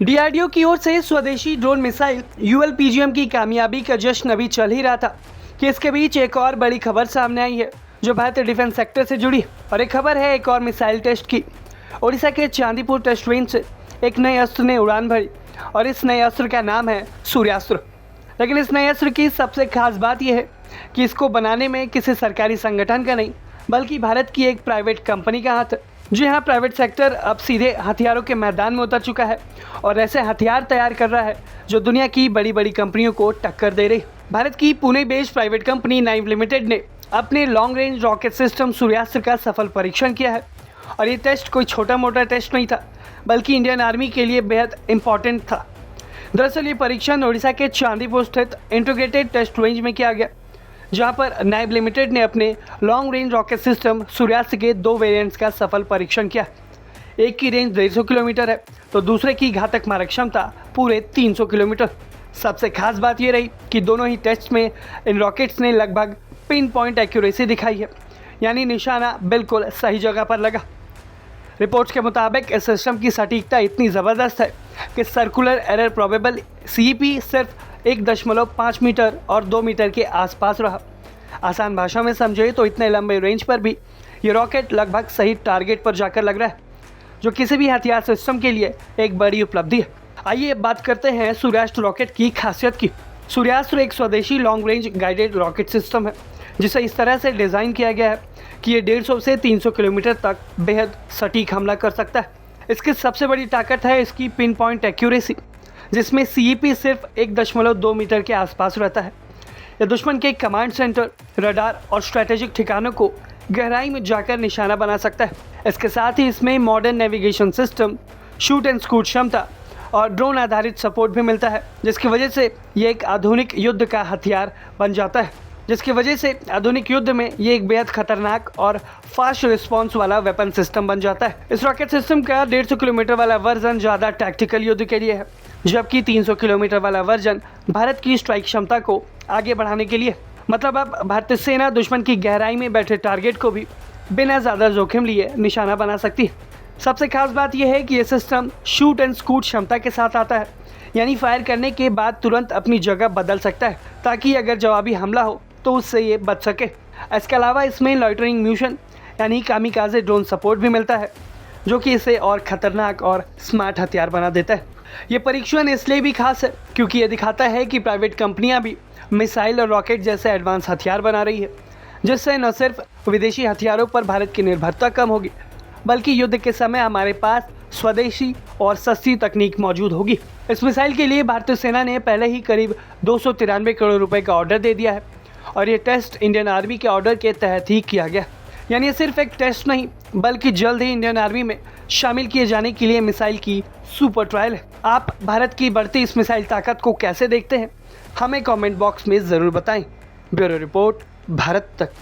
DRDO की ओर से स्वदेशी ड्रोन मिसाइल यूएलपीजीएम की कामयाबी का जश्न अभी चल ही रहा था कि इसके बीच एक और बड़ी खबर सामने आई है जो भारतीय डिफेंस सेक्टर से जुड़ी। और एक खबर है एक और मिसाइल टेस्ट की। ओडिशा के चांदीपुर टेस्ट रेंज से एक नए अस्त्र ने उड़ान भरी और इस नए अस्त्र का नाम है सूर्यास्त्र। लेकिन इस नए अस्त्र की सबसे खास बात यह है कि इसको बनाने में किसी सरकारी संगठन का नहीं बल्कि भारत की एक प्राइवेट कंपनी का हाथ है। जी हाँ, प्राइवेट सेक्टर अब सीधे हथियारों के मैदान में उतर चुका है और ऐसे हथियार तैयार कर रहा है जो दुनिया की बड़ी बड़ी कंपनियों को टक्कर दे रही। भारत की Pune based private company naive limited ने अपने लॉन्ग रेंज रॉकेट सिस्टम सूर्यास्त्र का सफल परीक्षण किया है। और ये टेस्ट कोई छोटा मोटा टेस्ट नहीं था बल्कि इंडियन आर्मी के लिए बेहद इंपॉर्टेंट था। दरअसल ये परीक्षण ओडिशा के चांदीपुर स्थित इंटीग्रेटेड टेस्ट रेंज में किया गया, जहां पर नाइव लिमिटेड ने अपने लॉन्ग रेंज रॉकेट सिस्टम सूर्यास्त्र के 2 वेरिएंट्स का सफल परीक्षण किया। एक की रेंज 150 किलोमीटर है तो दूसरे की घातक मारक क्षमता पूरे 300 किलोमीटर। सबसे खास बात यह रही कि दोनों ही टेस्ट में इन रॉकेट्स ने लगभग पिन पॉइंट एक्यूरेसी दिखाई है, यानी निशाना बिल्कुल सही जगह पर लगा। रिपोर्ट्स के मुताबिक इस सिस्टम की सटीकता इतनी ज़बरदस्त है कि सर्कुलर एरर प्रोबेबल सीईपी सिर्फ 1.5 मीटर और 2 मीटर के आसपास रहा। आसान भाषा में समझे तो इतने लंबे रेंज पर भी ये रॉकेट लगभग सही टारगेट पर जाकर लग रहा है, जो किसी भी हथियार सिस्टम के लिए एक बड़ी उपलब्धि है। आइए अब बात करते हैं सूर्यास्त्र रॉकेट की खासियत की। सूर्यास्त्र एक स्वदेशी long range guided rocket system है जिसे इस तरह से डिज़ाइन किया गया है कि ये 150 से 300 किलोमीटर तक बेहद सटीक हमला कर सकता है। इसकी सबसे बड़ी ताकत है इसकी पिन पॉइंट एक्यूरेसी, जिसमें सीईपी सिर्फ 1.2 मीटर के आसपास रहता है। यह दुश्मन के कमांड सेंटर, रडार और स्ट्रैटेजिक ठिकानों को गहराई में जाकर निशाना बना सकता है। इसके साथ ही इसमें modern navigation system, shoot and scoot क्षमता और ड्रोन आधारित सपोर्ट भी मिलता है, जिसकी वजह से ये एक आधुनिक युद्ध का हथियार बन जाता है। आधुनिक युद्ध में ये एक बेहद खतरनाक और फास्ट रिस्पॉन्स वाला वेपन सिस्टम बन जाता है। इस रॉकेट सिस्टम का 150 किलोमीटर वाला वर्जन ज़्यादा टैक्टिकल युद्ध के लिए है, जबकि 300 किलोमीटर वाला वर्जन भारत की स्ट्राइक क्षमता को आगे बढ़ाने के लिए। मतलब अब भारतीय सेना दुश्मन की गहराई में बैठे टारगेट को भी बिना ज़्यादा जोखिम लिए निशाना बना सकती है। सबसे खास बात यह है कि यह सिस्टम शूट एंड स्कूट क्षमता के साथ आता है, यानी फायर करने के बाद तुरंत अपनी जगह बदल सकता है ताकि अगर जवाबी हमला हो तो उससे ये बच सके। इसके अलावा इसमें लॉइटरिंग म्यूशन यानी कामिकाज़े ड्रोन सपोर्ट भी मिलता है, जो कि इसे और ख़तरनाक और स्मार्ट हथियार बना देता है। ये परीक्षण इसलिए भी खास है क्योंकि ये दिखाता है कि प्राइवेट कंपनियां भी मिसाइल और रॉकेट जैसे एडवांस हथियार बना रही है, जिससे न सिर्फ विदेशी हथियारों पर भारत की निर्भरता कम होगी बल्कि युद्ध के समय हमारे पास स्वदेशी और सस्ती तकनीक मौजूद होगी। इस मिसाइल के लिए भारतीय सेना ने पहले ही करीब 293 करोड़ रुपए का ऑर्डर दे दिया है और ये टेस्ट इंडियन आर्मी के ऑर्डर के तहत ही किया गया। यानी ये सिर्फ एक टेस्ट नहीं बल्कि जल्द ही इंडियन आर्मी में शामिल किए जाने के लिए मिसाइल की सुपर ट्रायल है। आप भारत की बढ़ती इस मिसाइल ताकत को कैसे देखते हैं, हमें कमेंट बॉक्स में ज़रूर बताएं। ब्यूरो रिपोर्ट, भारत तक।